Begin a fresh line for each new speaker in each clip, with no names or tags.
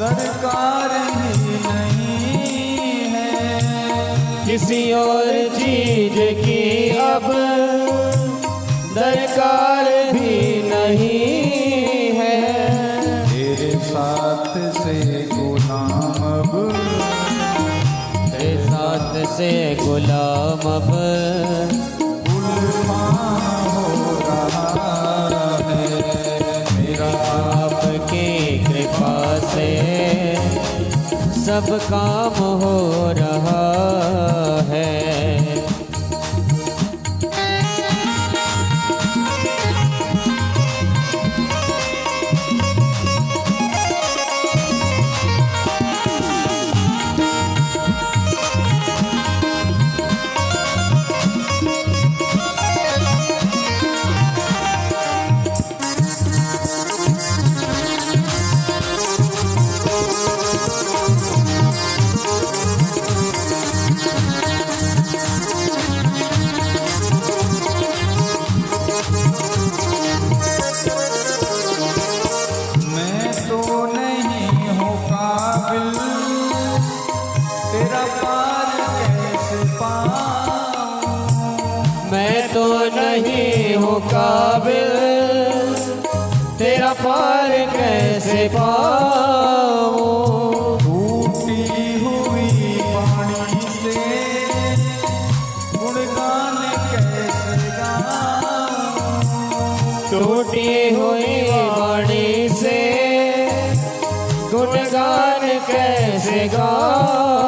दरकार ही नहीं है।
किसी और चीज की अब दरकार भी नहीं है।
तेरे साथ से गुलाम अब,
तेरे साथ से गुलाम अब
गुलमान हो रहा है। मेरा
आपकी कृपा से सब काम हो रहा है। मैं तो नहीं हूँ काबिल, तेरा पार कैसे पाऊँ।
टूटी हुई वाणी से गुणगान कैसे गाऊँ।
टूटी हुई वाणी से गुणगान कैसे गाऊँ।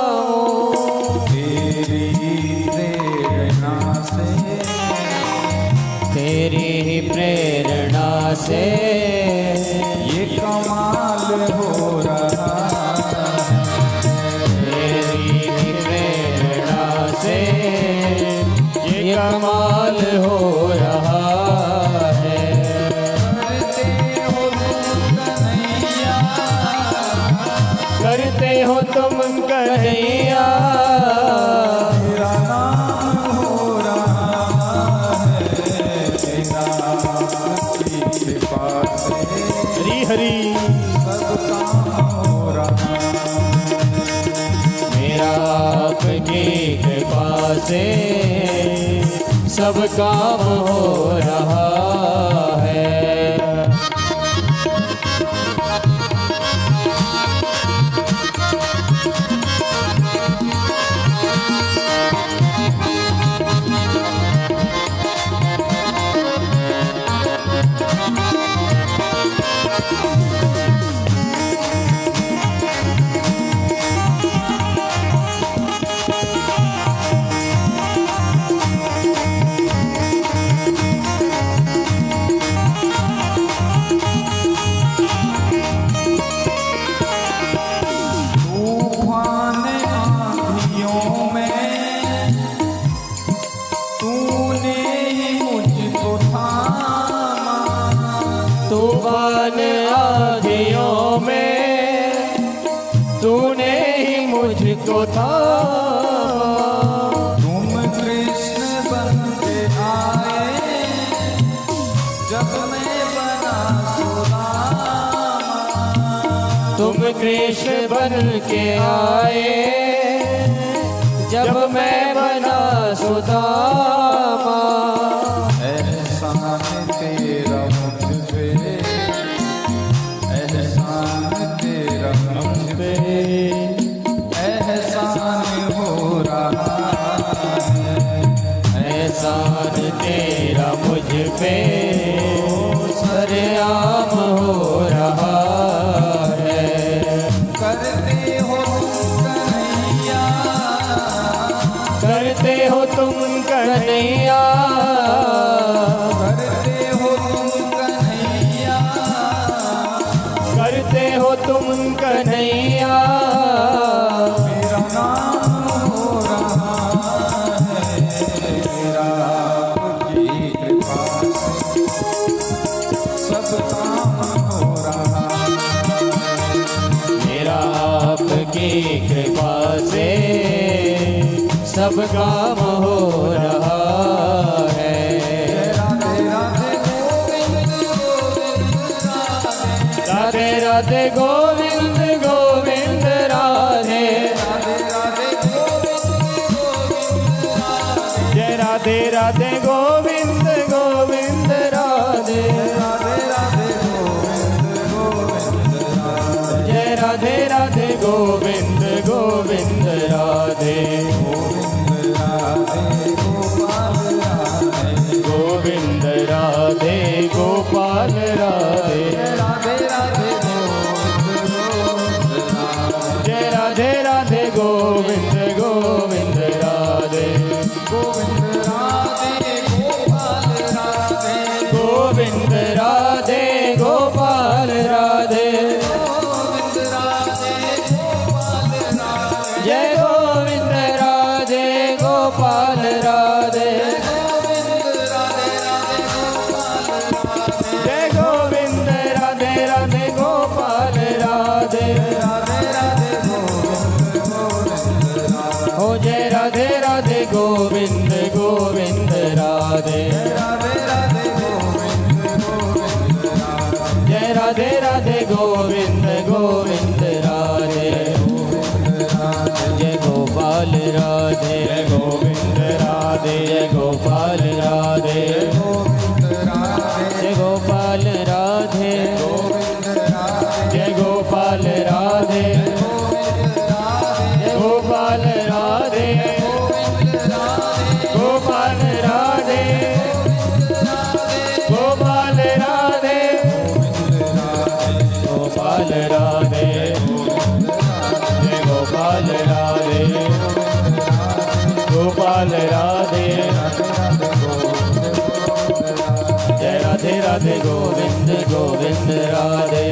तेरी प्रेरणा से
ये कमाल हो रहा है।
तेरी प्रेरणा से ये कमाल हो रहा है। करते हो तुम कन्हैया,
मेरा नाम हो रहा है। कृपा से
हरी हरी
सब काम हो रहा।
मेरा आपकी कृपा से सब काम हो रहा है। तूफान आँधियों में तूने ही मुझको थामा।
तुम कृष्ण बन के आए जब मैं बना सुदामा।
तुम कृष्ण बन के आए जब मैं बना सुदामा।
एहसान तेरा मुझ पे, एहसान तेरा मुझ पे, एहसान हो रहा है।
एहसान तेरा मुझ पे सरेआम हो रहा है।
करते हो तुम कन्हैया,
करते हो तुम कन्हैया,
करते हो तुम कन्हैया,
करते हो तुम कन्हैया।
मेरा नाम हो रहा है। मेरा आपकी कृपा से सब काम हो रहा है।
मेरा आपकी कृपा से सब काम हो रहा है।
राधे राधे गोविंद गोविंद राधे,
राधे राधे गोविंद गोविंद। राधे राधे गोविंद गोविंद राधे
गोविंद राधे गोपाल राधे
गोविंद राधे गोपाल राधे
राधे राधे गोविंद गोविंद राधे
जय राधे राधे गोविंद गोविंद राधे
गोविंद राधे गोपाल राधे
गोविंद राधे गोपाल राधे
गोविंद राधे गोपाल राधे
जय गोविंद राधे गोपाल राधे
गोविंद राधे राधे गोपाल राधे
जय गोविंद राधे राधे गोपाल राधे
राधे राधे गोविंद गोविंद राधे
जय राधे राधे गोविंद गोविंद राधे जय गोपाल राधे जय गोविंद राधे जय गोपाल राधे
गोविंद राधे
जय गोपाल राधे
गोविंद राधे
जय गोपाल राधे जय गोपाल राधे गोपाल राधे गोपाल राधे गोपाल राधे जय गोपाल राधे गोपाल राधे जय राधे राधे गोविंद गोविंद राधे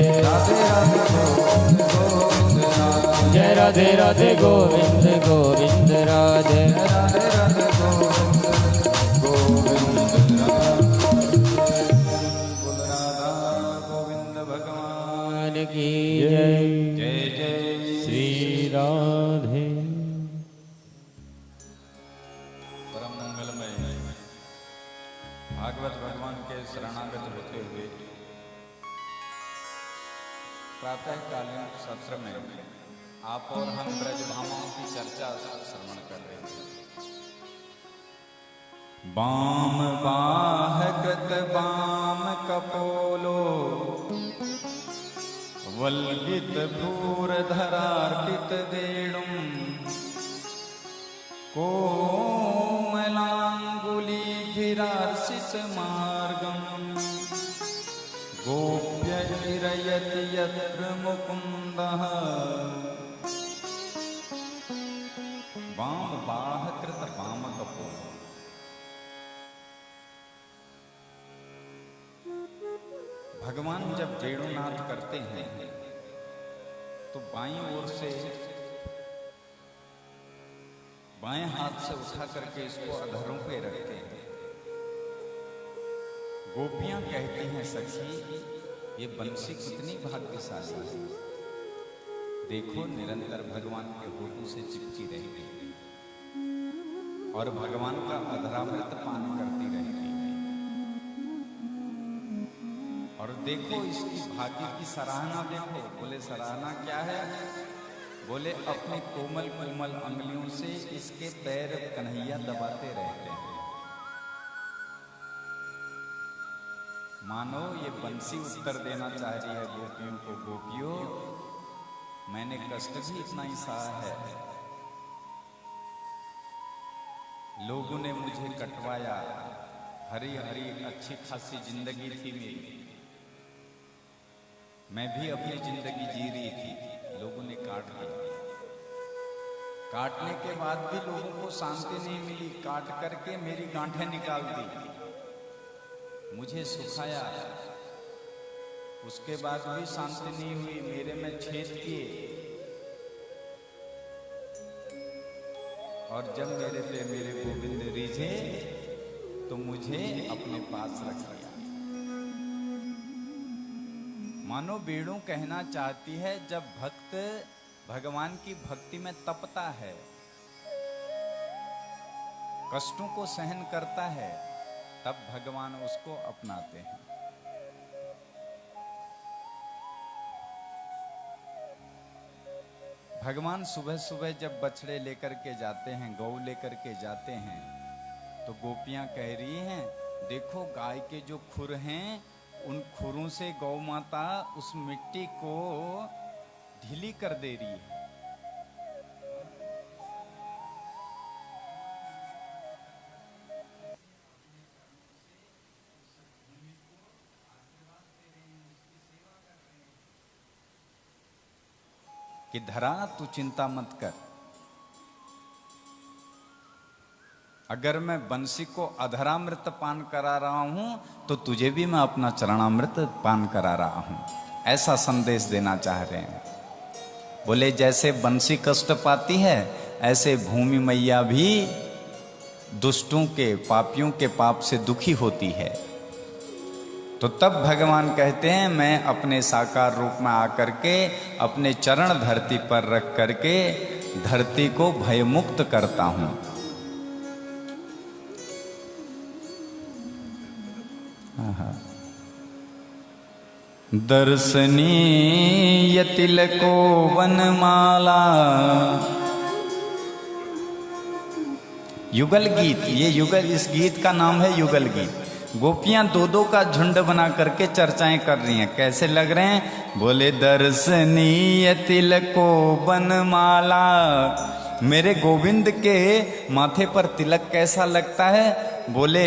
जय राधे राधे गोविंद गोविंद राधे
गोविंद भगवान
भगवान की जय
जय जय
श्री राधे
परम मंगलमय भागवत भगवान के शरणागत होते हुए प्रातःकालीन सत्र में आप और हम ब्रजभामाओं की चर्चा श्रवण कर रहे थे। बाम बाह कृत बाम कपोलो वल्गित भूर धरार्पित देणुम कोमलांगुली गिरार्षित मार्गम गोप्य गिरयति यत्र मुकुंदः वाम बाह कृत वाम कपोल। भगवान जब वेणुनाद करते हैं तो बाईं ओर से बाएं हाथ से उठा करके इसको अधरों पे रखते हैं। गोपियां कहती हैं सखी ये बंसी कितनी भाग्यशाली है, देखो निरंतर भगवान के होठों से चिपकी रहती है और भगवान का अधरामृत पान करती रहती है। और देखो इसकी भाग्य की सराहना देखो। बोले सराहना क्या है? बोले अपने कोमल कोमल अंगुलियों से इसके पैर कन्हैया दबाते रहते हैं। मानो ये बंसी उत्तर देना चाह रही है गोपियों को, गोपियों मैंने कष्ट भी इतना ही सहा है, लोगों ने मुझे कटवाया, हरी हरी अच्छी खासी जिंदगी थी मेरी, मैं भी अपनी जिंदगी जी रही थी, लोगों ने काट दिया। काटने के बाद भी लोगों को शांति नहीं मिली, काट करके मेरी गांठें निकाल दी, मुझे सुखाया, उसके बाद भी शांति नहीं हुई, मेरे में छेद किए और जब मेरे पे मेरे गोविंद रीझे तो मुझे अपने पास रख लिया। मानो वेणु कहना चाहती है जब भक्त भगवान की भक्ति में तपता है, कष्टों को सहन करता है, तब भगवान उसको अपनाते हैं। भगवान सुबह सुबह जब बछड़े लेकर के जाते हैं, गौ लेकर के जाते हैं, तो गोपियां कह रही हैं देखो गाय के जो खुर हैं उन खुरों से गौ माता उस मिट्टी को ढीली दुखी कर दे रही है। कि धरा तू चिंता मत कर, अगर मैं बंसी को अधरामृत पान करा रहा हूं तो तुझे भी मैं अपना चरणामृत पान करा रहा हूं, ऐसा संदेश देना चाह रहे हैं। बोले जैसे बंसी कष्ट पाती है ऐसे भूमि मैया भी दुष्टों के पापियों के पाप से दुखी होती है। तो तब भगवान कहते हैं मैं अपने साकार रूप में आकर के अपने चरण धरती पर रख करके धरती को भयमुक्त करता हूं। दर्शनीय तिलको वनमाला, युगल गीत, ये युगल, इस गीत का नाम है युगल गीत। गोपियां दो दो का झुंड बना करके चर्चाएं कर रही हैं। कैसे लग रहे हैं? बोले दर्शनीय तिलको वनमाला, मेरे गोविंद के माथे पर तिलक कैसा लगता है? बोले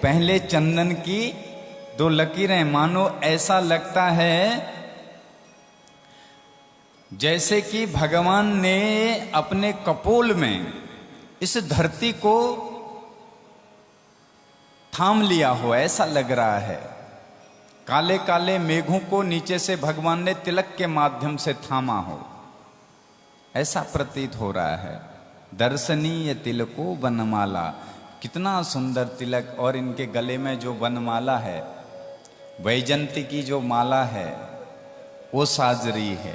पहले चंदन की दो लकीरें, मानो ऐसा लगता है जैसे कि भगवान ने अपने कपोल में इस धरती को थाम लिया हो, ऐसा लग रहा है। काले काले मेघों को नीचे से भगवान ने तिलक के माध्यम से थामा हो, ऐसा प्रतीत हो रहा है। दर्शनीय तिलको वनमाला, कितना सुंदर तिलक। और इनके गले में जो वनमाला है, वैजंती की जो माला है वो साज रही है।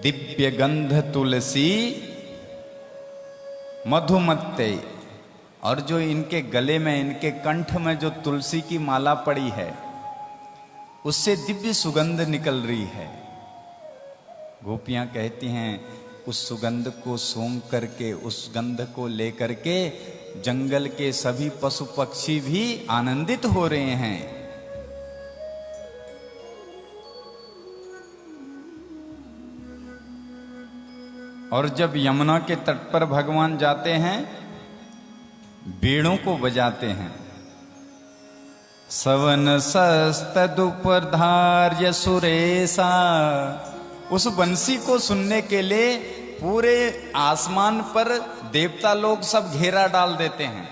दिव्य गंध तुलसी मधुमत्ते, और जो इनके गले में, इनके कंठ में जो तुलसी की माला पड़ी है उससे दिव्य सुगंध निकल रही है। गोपियां कहती हैं उस सुगंध को सूंघ करके, उस गंध को लेकर के जंगल के सभी पशु पक्षी भी आनंदित हो रहे हैं। और जब यमुना के तट पर भगवान जाते हैं, बीड़ों को बजाते हैं। सवन सस्तदुपधार्य सुरेशा, उस बंसी को सुनने के लिए पूरे आसमान पर देवता लोग सब घेरा डाल देते हैं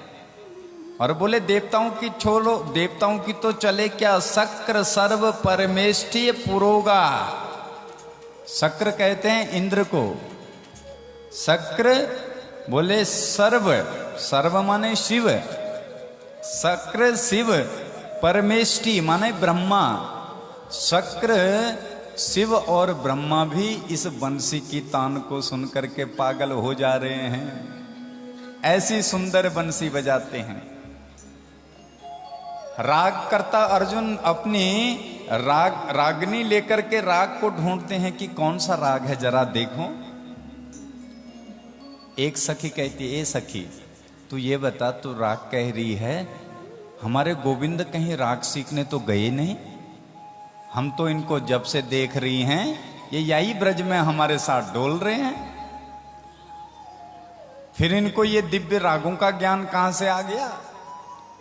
और बोले देवताओं की छोड़ो, देवताओं की तो चले क्या, शक्र सर्व परमेष्ठि पुरोगा। शक्र कहते हैं इंद्र को, शक्र बोले सर्व, सर्व माने शिव, शक्र शिव, परमेष्टि माने ब्रह्मा। शक्र शिव और ब्रह्मा भी इस बंसी की तान को सुनकर के पागल हो जा रहे हैं। ऐसी सुंदर बंसी बजाते हैं। राग करता अर्जुन अपनी रागनी लेकर के राग को ढूंढते हैं कि कौन सा राग है, जरा देखो। एक सखी कहती है, ए सखी तू ये बता, तू राग कह रही है, हमारे गोविंद कहीं राग सीखने तो गए नहीं? हम तो इनको जब से देख रही हैं ये यही ब्रज में हमारे साथ डोल रहे हैं, फिर इनको ये दिव्य रागों का ज्ञान कहां से आ गया?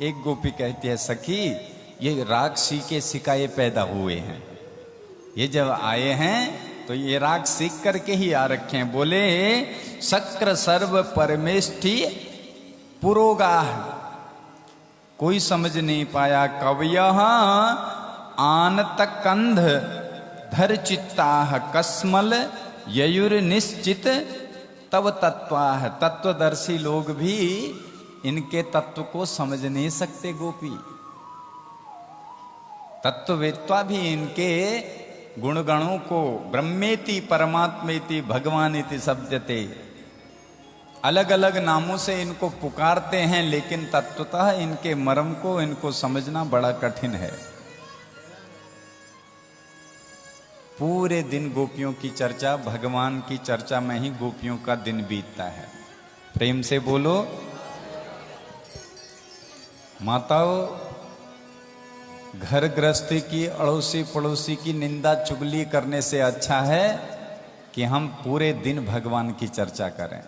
एक गोपी कहती है, सखी ये राग सीखे सिखाए पैदा हुए हैं, ये जब आए हैं तो ये राग सीख करके ही आ रखे हैं। बोले शक्र सर्व परमेष्ठि पुरोगा, कोई समझ नहीं पाया। कवयः आनत कंध धर चित्ताः कस्मल ययुर निश्चित तव तत्वाः, तत्वदर्शी लोग भी इनके तत्व को समझ नहीं सकते। गोपी तत्ववेत्ता भी इनके गुणगणों को ब्रह्मेति परमात्मेति भगवानेति शब्दते, अलग अलग नामों से इनको पुकारते हैं, लेकिन तत्वतः इनके मर्म को इनको समझना बड़ा कठिन है। पूरे दिन गोपियों की चर्चा, भगवान की चर्चा में ही गोपियों का दिन बीतता है। प्रेम से बोलो। माताओं, घर गृहस्थी की, अड़ोसी पड़ोसी की निंदा चुगली करने से अच्छा है कि हम पूरे दिन भगवान की चर्चा करें।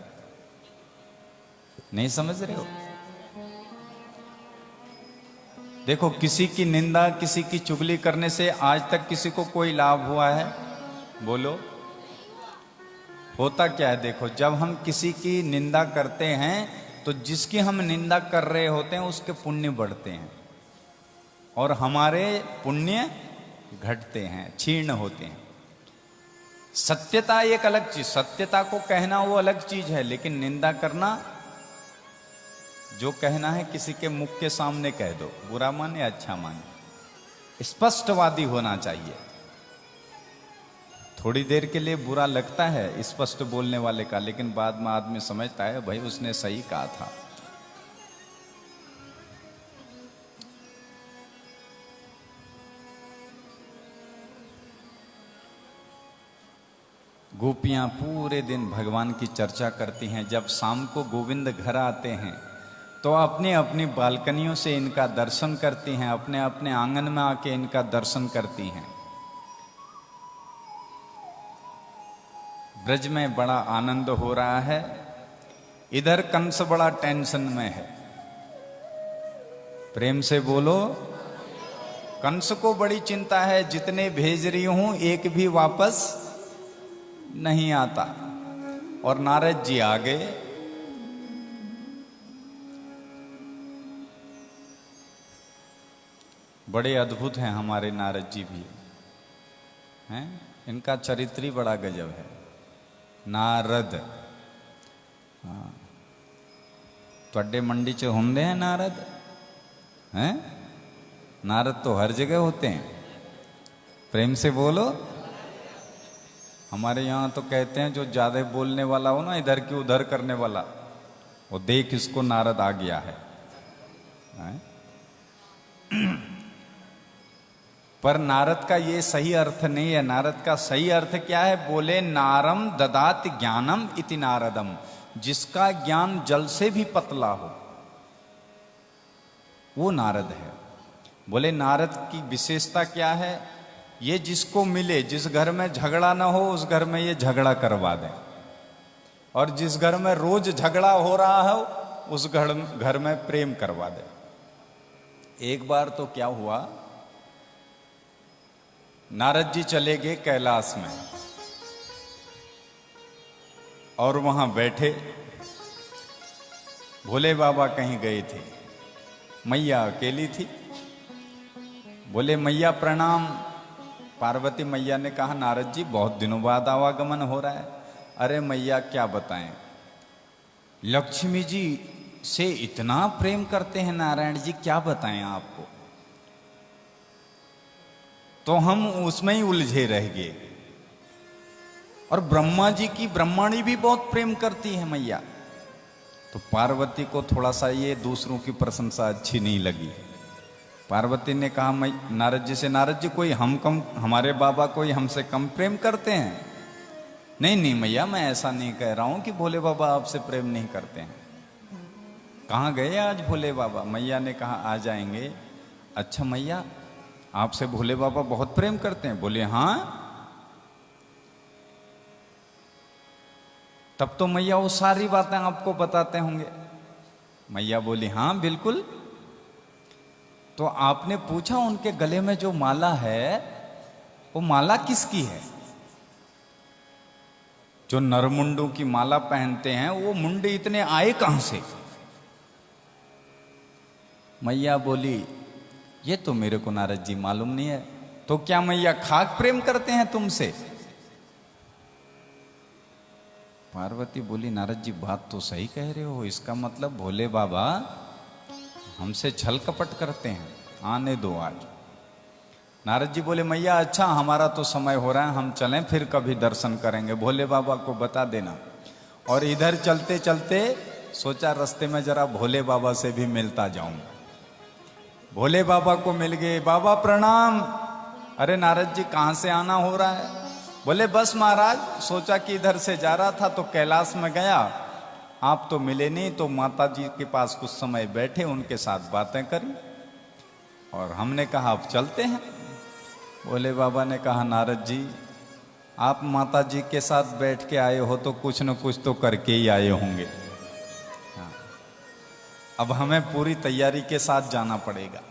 नहीं समझ रहे हो? देखो, किसी की निंदा, किसी की चुगली करने से आज तक किसी को कोई लाभ हुआ है? बोलो। होता क्या है? देखो, जब हम किसी की निंदा करते हैं तो जिसकी हम निंदा कर रहे होते हैं उसके पुण्य बढ़ते हैं और हमारे पुण्य घटते हैं, क्षीण होते हैं। सत्यता एक अलग चीज, सत्यता को कहना वो अलग चीज है, लेकिन निंदा करना, जो कहना है किसी के मुख के सामने कह दो, बुरा माने अच्छा माने, स्पष्टवादी होना चाहिए। थोड़ी देर के लिए बुरा लगता है स्पष्ट बोलने वाले का, लेकिन बाद में आदमी समझता है भाई उसने सही कहा था। गोपियां पूरे दिन भगवान की चर्चा करती हैं। जब शाम को गोविंद घर आते हैं तो अपनी अपनी बालकनियों से इनका दर्शन करती हैं, अपने अपने आंगन में आके इनका दर्शन करती हैं। ब्रज में बड़ा आनंद हो रहा है, इधर कंस बड़ा टेंशन में है। प्रेम से बोलो। कंस को बड़ी चिंता है, जितने भेज रही हूं एक भी वापस नहीं आता। और नारद जी आ गए। बड़े अद्भुत हैं हमारे नारद जी भी हैं, इनका चरित्र ही बड़ा गजब है। नारद, हाँ, त्वड्डे मंडी च होंदे हैं नारद हैं? नारद तो हर जगह होते हैं। प्रेम से बोलो। हमारे यहाँ तो कहते हैं जो ज्यादा बोलने वाला हो ना, इधर की उधर करने वाला, वो देख इसको नारद आ गया है, हैं? पर नारद का ये सही अर्थ नहीं है। नारद का सही अर्थ क्या है? बोले नारम ददात ज्ञानम इति नारदम, जिसका ज्ञान जल से भी पतला हो वो नारद है। बोले नारद की विशेषता क्या है? ये जिसको मिले, जिस घर में झगड़ा ना हो उस घर में ये झगड़ा करवा दें, और जिस घर में रोज झगड़ा हो रहा हो उस घर में प्रेम करवा दे। एक बार तो क्या हुआ, नारद जी चले गए कैलाश में और वहां बैठे। भोले बाबा कहीं गए थे, मैया अकेली थी। बोले मैया प्रणाम। पार्वती मैया ने कहा नारद जी बहुत दिनों बाद आवागमन हो रहा है। अरे मैया क्या बताएं, लक्ष्मी जी से इतना प्रेम करते हैं नारायण जी, क्या बताएं आपको। तो हम उसमें ही उलझे रह गए। और ब्रह्मा जी की ब्रह्माणी भी बहुत प्रेम करती है मैया। तो पार्वती को थोड़ा सा ये दूसरों की प्रशंसा अच्छी नहीं लगी। पार्वती ने कहा नारद जी से, नारद जी कोई हमारे बाबा कोई हमसे कम प्रेम करते हैं? नहीं नहीं मैया, मैं ऐसा नहीं कह रहा हूं कि भोले बाबा आपसे प्रेम नहीं करते हैं। कहाँ गए आज भोले बाबा? मैया ने कहा आ जाएंगे। अच्छा मैया, आपसे भोले बाबा बहुत प्रेम करते हैं? बोले हाँ। तब तो मैया वो सारी बातें आपको बताते होंगे। मैया बोली हाँ बिल्कुल। तो आपने पूछा उनके गले में जो माला है वो माला किसकी है? जो नरमुंडों की माला पहनते हैं वो मुंडे इतने आए कहां से? मैया बोली ये तो मेरे को नारद जी मालूम नहीं है। तो क्या मैया खाक प्रेम करते हैं तुमसे? पार्वती बोली नारद जी बात तो सही कह रहे हो, इसका मतलब भोले बाबा हमसे छल कपट करते हैं, आने दो आज। नारद जी बोले मैया अच्छा हमारा तो समय हो रहा है, हम चलें फिर कभी दर्शन करेंगे, भोले बाबा को बता देना। और इधर चलते चलते सोचा रास्ते में जरा भोले बाबा से भी मिलता जाऊं। भोले बाबा को मिल गए। बाबा प्रणाम। अरे नारद जी कहां से आना हो रहा है? बोले बस महाराज, सोचा कि इधर से जा रहा था तो कैलाश में गया, आप तो मिले नहीं, तो माता जी के पास कुछ समय बैठे, उनके साथ बातें करी और हमने कहा अब चलते हैं। भोले बाबा ने कहा नारद जी आप माता जी के साथ बैठ के आए हो तो कुछ न कुछ तो करके ही आए होंगे। हाँ। अब हमें पूरी तैयारी के साथ जाना पड़ेगा।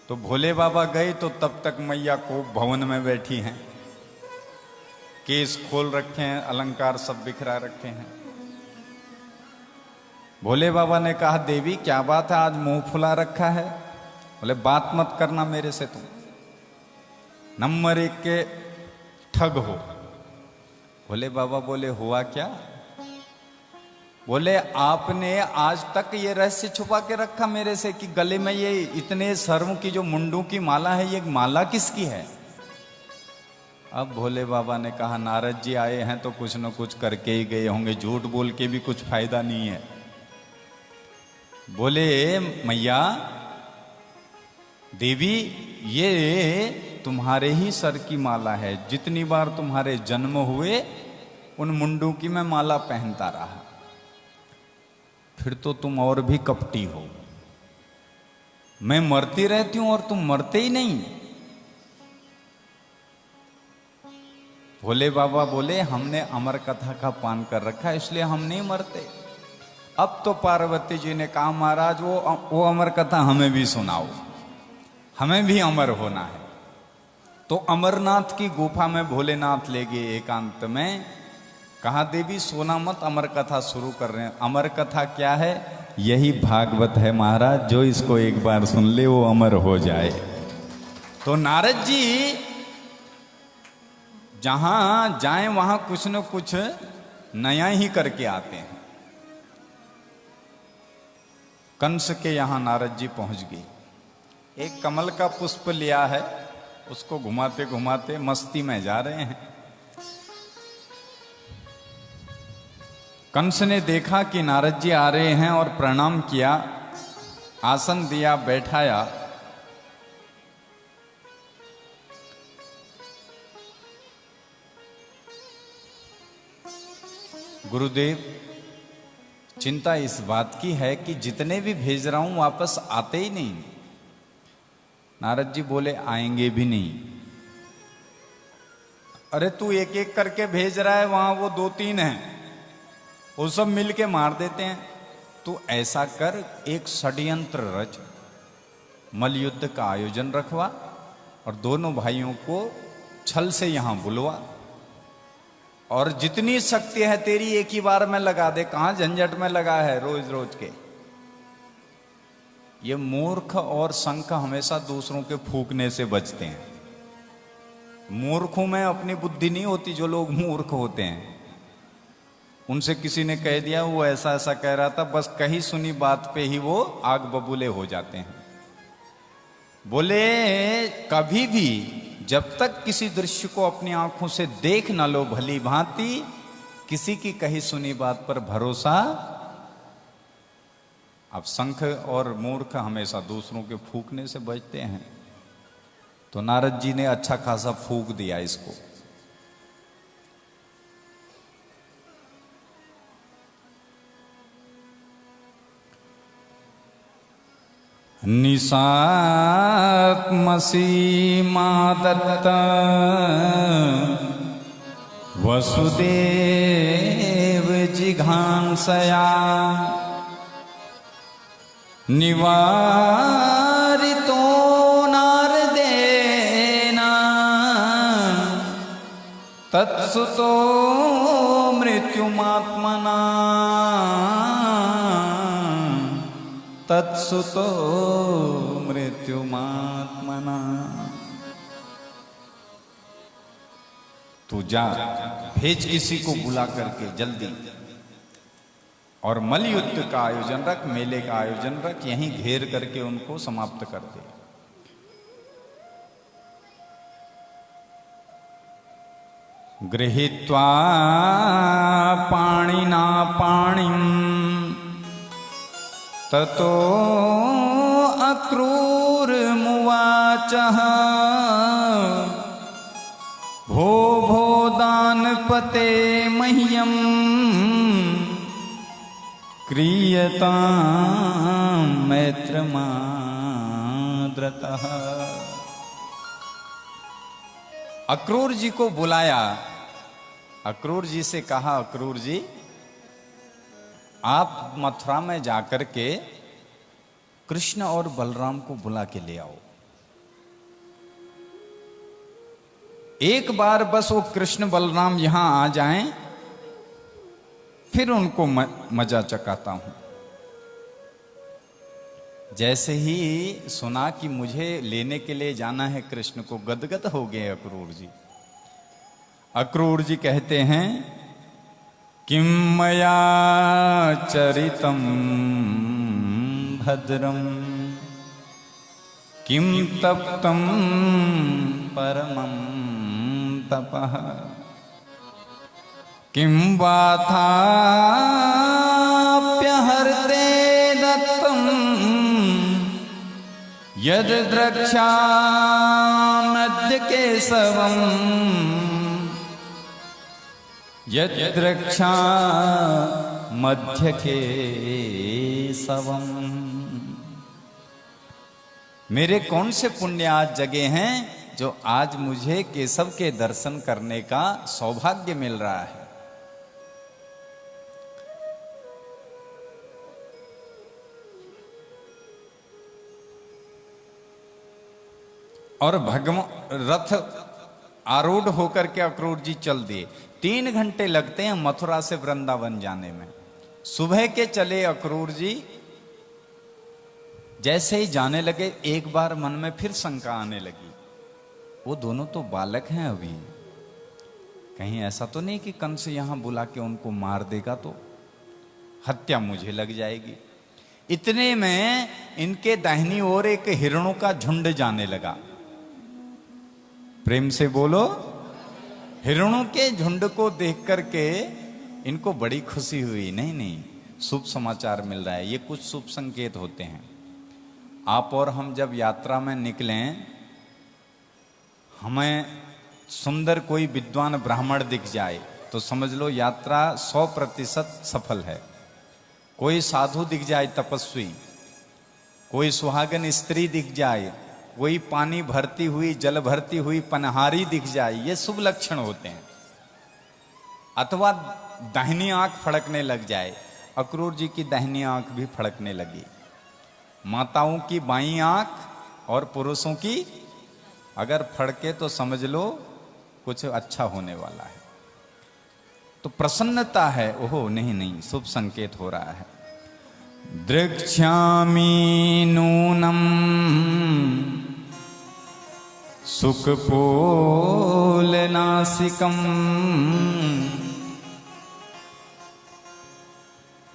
तो भोले बाबा गए तो तब तक मैया को भवन में बैठी हैं, केस खोल रखे हैं, अलंकार सब बिखरा रखे हैं। भोले बाबा ने कहा, देवी क्या बात है, आज मुंह फुला रखा है? बोले, बात मत करना मेरे से, तुम नंबर 1 के ठग हो। भोले बाबा बोले, हुआ क्या? बोले, आपने आज तक ये रहस्य छुपा के रखा मेरे से कि गले में ये इतने सर्व की जो मुंडों की माला है, ये माला किसकी है? अब भोले बाबा ने कहा, नारद जी आए हैं तो कुछ न कुछ करके ही गए होंगे, झूठ बोल के भी कुछ फायदा नहीं है। बोले, मैया देवी, ये तुम्हारे ही सर की माला है, जितनी बार तुम्हारे जन्म हुए उन मुंडों की मैं माला पहनता रहा। फिर तो तुम और भी कपटी हो। मैं मरती रहती हूं और तुम मरते ही नहीं। भोले बाबा बोले, हमने अमर कथा का पान कर रखा है इसलिए हम नहीं मरते। अब तो पार्वती जी ने कहा, महाराज वो अमर कथा हमें भी सुनाओ, हमें भी अमर होना है। तो अमरनाथ की गुफा में भोलेनाथ ले गए एकांत में। कहा, देवी सोना मत, अमर कथा शुरू कर रहे हैं। अमर कथा क्या है? यही भागवत है महाराज, जो इसको एक बार सुन ले वो अमर हो जाए। तो नारद जी जहां जाएं वहां कुछ न कुछ नया ही करके आते हैं। कंस के यहां नारद जी पहुंच गए। एक कमल का पुष्प लिया है, उसको घुमाते घुमाते मस्ती में जा रहे हैं। कंस ने देखा कि नारद जी आ रहे हैं और प्रणाम किया, आसन दिया, बैठाया। गुरुदेव, चिंता इस बात की है कि जितने भी भेज रहा हूं वापस आते ही नहीं। नारद जी बोले, आएंगे भी नहीं। अरे तू एक एक करके भेज रहा है, वहां वो 2-3 हैं, वो सब मिलके मार देते हैं। तू ऐसा कर, एक षड्यंत्र रच, मलयुद्ध का आयोजन रखवा और दोनों भाइयों को छल से यहां बुलवा, और जितनी शक्ति है तेरी एक ही बार में लगा दे। कहां झंझट में लगा है रोज रोज के। ये मूर्ख और संख हमेशा दूसरों के फूकने से बचते हैं। मूर्खों में अपनी बुद्धि नहीं होती। जो लोग मूर्ख होते हैं उनसे किसी ने कह दिया वो ऐसा ऐसा कह रहा था, बस कही सुनी बात पे ही वो आग बबूले हो जाते हैं। बोले, कभी भी जब तक किसी दृश्य को अपनी आंखों से देख न लो भली भांति, किसी की कही सुनी बात पर भरोसा। अब संख और मूर्ख हमेशा दूसरों के फूकने से बचते हैं। तो नारद जी ने अच्छा खासा फूक दिया इसको। निशात्मसी मादत्त वसुदेव जिघांसया निवारितो नारदेना तत्सुतो मृत्युमात्मना तत्सुतो मृत्युमात्मना। तू जा, भेज किसी को बुला करके जल्दी, और मलयुद्ध का आयोजन रख, मेले का आयोजन रख, यहीं घेर करके उनको समाप्त कर दे। गृहीत्वा पाणिना पाणिं ततो अक्रूरमुवाचः भो भो दानपते मह्यं क्रियतां मैत्रमाद्रतः। अक्रूर जी को बुलाया। अक्रूर जी से कहा, अक्रूर जी आप मथुरा में जाकर के कृष्ण और बलराम को बुला के ले आओ। एक बार बस वो कृष्ण बलराम यहां आ जाएं, फिर उनको मजा चकाता हूं। जैसे ही सुना कि मुझे लेने के लिए जाना है कृष्ण को, गदगद हो गए अक्रूर जी। अक्रूर जी कहते हैं, किम मया चरितम भद्रम किम तप्तम परमं तपः किम वाथाप्यहर्ते दत्तम यद द्रक्ष्याम्यद्य केशवम् यद द्रक्ष्याम्यद्य केशवम्। मेरे कौन से पुण्य आज जगे हैं जो आज मुझे केशव के दर्शन करने का सौभाग्य मिल रहा है। और भगवान रथ आरूढ़ होकर के अक्रूर जी चल दिए। 3 घंटे लगते हैं मथुरा से वृंदावन जाने में। सुबह के चले अक्रूर जी, जैसे ही जाने लगे एक बार मन में फिर शंका आने लगी, वो दोनों तो बालक हैं अभी, कहीं ऐसा तो नहीं कि कंस यहां बुला के उनको मार देगा तो हत्या मुझे लग जाएगी। इतने में इनके दाहिनी ओर एक हिरणों का झुंड जाने लगा। प्रेम से बोलो। हिरणों के झुंड को देख करके इनको बड़ी खुशी हुई। नहीं नहीं, शुभ समाचार मिल रहा है, ये कुछ शुभ संकेत होते हैं। आप और हम जब यात्रा में निकलें, हमें सुंदर कोई विद्वान ब्राह्मण दिख जाए तो समझ लो यात्रा 100% सफल है। कोई साधु दिख जाए तपस्वी, कोई सुहागन स्त्री दिख जाए, कोई पानी भरती हुई जल भरती हुई पनहारी दिख जाए, ये शुभ लक्षण होते हैं। अथवा दाहिनी आंख फड़कने लग जाए। अक्रूर जी की दाहिनी आंख भी फड़कने लगी। माताओं की बाईं आंख और पुरुषों की अगर फड़के तो समझ लो कुछ अच्छा होने वाला है। तो प्रसन्नता है। ओहो नहीं नहीं, शुभ संकेत हो रहा है। दृक्ष्यामि नूनम सुखपोलनासिकम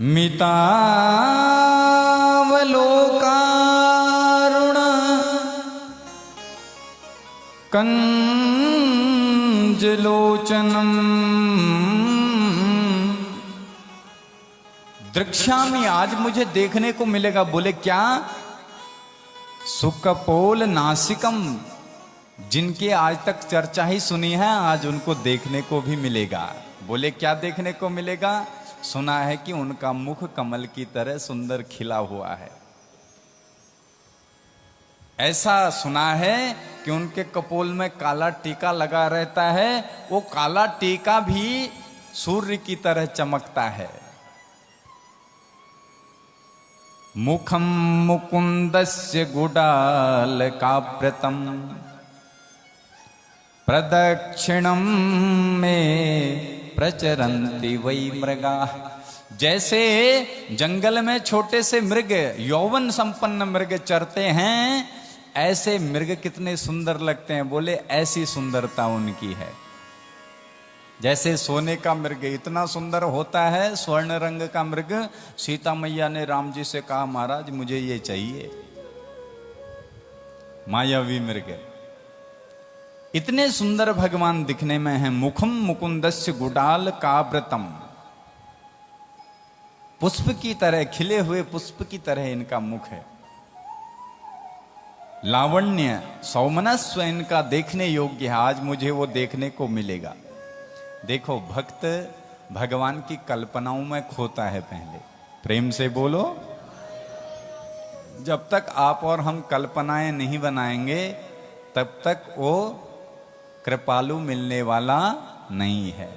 मितावलोकारुण कंजलोचनम। दृक्ष्यामि, आज मुझे देखने को मिलेगा। बोले क्या? सुकपोल नासिकम, जिनके आज तक चर्चा ही सुनी है आज उनको देखने को भी मिलेगा। बोले क्या देखने को मिलेगा? सुना है कि उनका मुख कमल की तरह सुंदर खिला हुआ है। ऐसा सुना है कि उनके कपोल में काला टीका लगा रहता है, वो काला टीका भी सूर्य की तरह चमकता है। मुखम मुकुंदस्य गुडालकाव्रतम प्रदक्षिणम में प्रचरन्ति वै मृगा। जैसे जंगल में छोटे से मृग, यौवन संपन्न मृग चरते हैं, ऐसे मृग कितने सुंदर लगते हैं। बोले ऐसी सुंदरता उनकी है। जैसे सोने का मृग इतना सुंदर होता है, स्वर्ण रंग का मृग। सीता मैया ने राम जी से कहा, महाराज मुझे ये चाहिए, मायावी मृग। इतने सुंदर भगवान दिखने में है। मुखम मुकुंदस्य गुडाल काव्रतम, पुष्प की तरह, खिले हुए पुष्प की तरह इनका मुख है। लावण्य सौमनस्व इनका देखने योग्य है। आज मुझे वो देखने को मिलेगा। देखो, भक्त भगवान की कल्पनाओं में खोता है पहले। प्रेम से बोलो। जब तक आप और हम कल्पनाएं नहीं बनाएंगे तब तक वो कृपालु मिलने वाला नहीं है।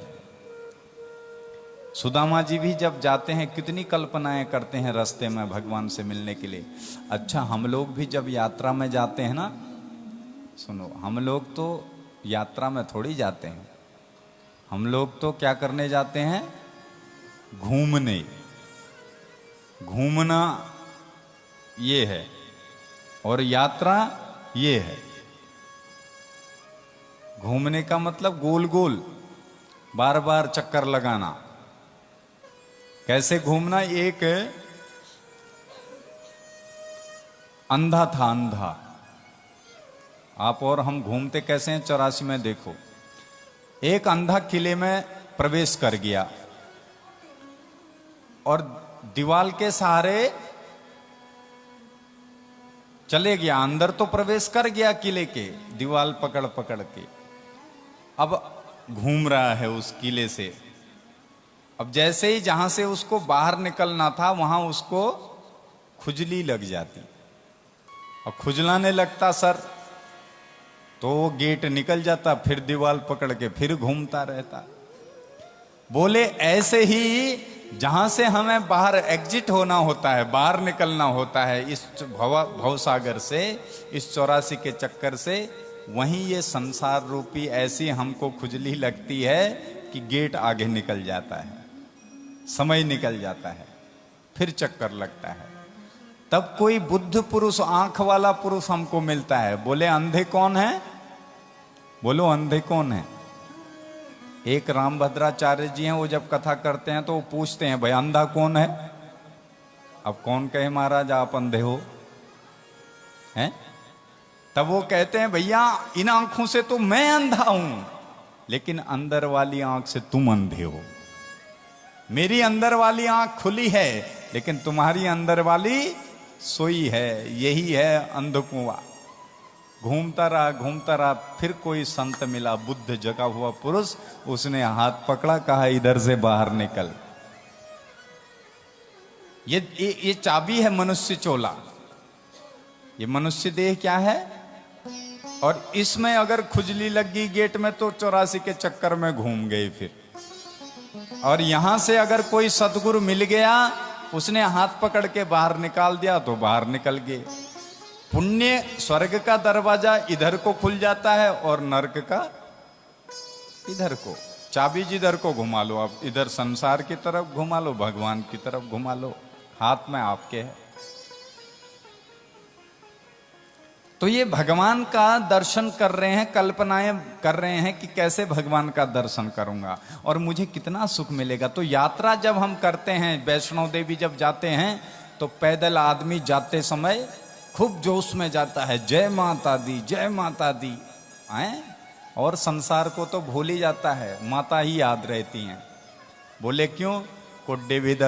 सुदामा जी भी जब जाते हैं कितनी कल्पनाएं करते हैं रास्ते में भगवान से मिलने के लिए। अच्छा, हम लोग भी जब यात्रा में जाते हैं ना, सुनो, हम लोग तो यात्रा में थोड़ी जाते हैं, हम लोग तो क्या करने जाते हैं? घूमने। घूमना ये है और यात्रा ये है। घूमने का मतलब गोल गोल बार बार चक्कर लगाना। कैसे घूमना? एक अंधा था, अंधा। आप और हम घूमते कैसे हैं? 84 में देखो, एक अंधा किले में प्रवेश कर गया और दीवाल के सहारे चले गया। अंदर तो प्रवेश कर गया किले के, दीवाल पकड़ पकड़ के। अब घूम रहा है उस किले से। अब जैसे ही जहां से उसको बाहर निकलना था वहां उसको खुजली लग जाती। अब खुजलाने लगता सर, तो वो गेट निकल जाता, फिर दीवार पकड़ के फिर घूमता रहता। बोले ऐसे ही जहां से हमें बाहर एग्जिट होना होता है, बाहर निकलना होता है इस भवसागर से, इस 84 के चक्कर से, वहीं ये संसार रूपी ऐसी हमको खुजली लगती है कि गेट आगे निकल जाता है, समय निकल जाता है, फिर चक्कर लगता है। तब कोई बुद्ध पुरुष, आंख वाला पुरुष हमको मिलता है। बोले अंधे कौन है? बोलो अंधे कौन है? एक रामभद्राचार्य जी हैं, वो जब कथा करते हैं तो वो पूछते हैं भाई अंधा कौन है? अब कौन कहे महाराज आप अंधे हो? हैं? तब वो कहते हैं भैया इन आंखों से तो मैं अंधा हूं, लेकिन अंदर वाली आंख से तुम अंधे हो। मेरी अंदर वाली आंख खुली है, लेकिन तुम्हारी अंदर वाली सोई है। यही है अंधकुआं। घूमता रहा, फिर कोई संत मिला, बुद्ध जगा हुआ पुरुष, उसने हाथ पकड़ा, कहा इधर से बाहर निकल। ये चाबी है मनुष्य चोला। ये मनुष्य देह क्या है? और इसमें अगर खुजली लग गई गेट में तो 84 के चक्कर में घूम गए फिर। और यहां से अगर कोई सतगुरु मिल गया, उसने हाथ पकड़ के बाहर निकाल दिया तो बाहर निकल गए। पुण्य स्वर्ग का दरवाजा इधर को खुल जाता है और नरक का इधर को। चाबी जिधर को घुमा लो, आप इधर संसार की तरफ घुमा लो, भगवान की तरफ घुमा लो, हाथ में आपके है। तो ये भगवान का दर्शन कर रहे हैं, कल्पनाएं कर रहे हैं कि कैसे भगवान का दर्शन करूंगा और मुझे कितना सुख मिलेगा। तो यात्रा जब हम करते हैं, वैष्णो देवी जब जाते हैं, तो पैदल आदमी जाते समय खूब जोश में जाता है, जय माता दी, जय माता दी, हैं? और संसार को तो भूल ही जाता है, माता ही याद रहती हैं। बोले क्यों? कुड्डे भी दर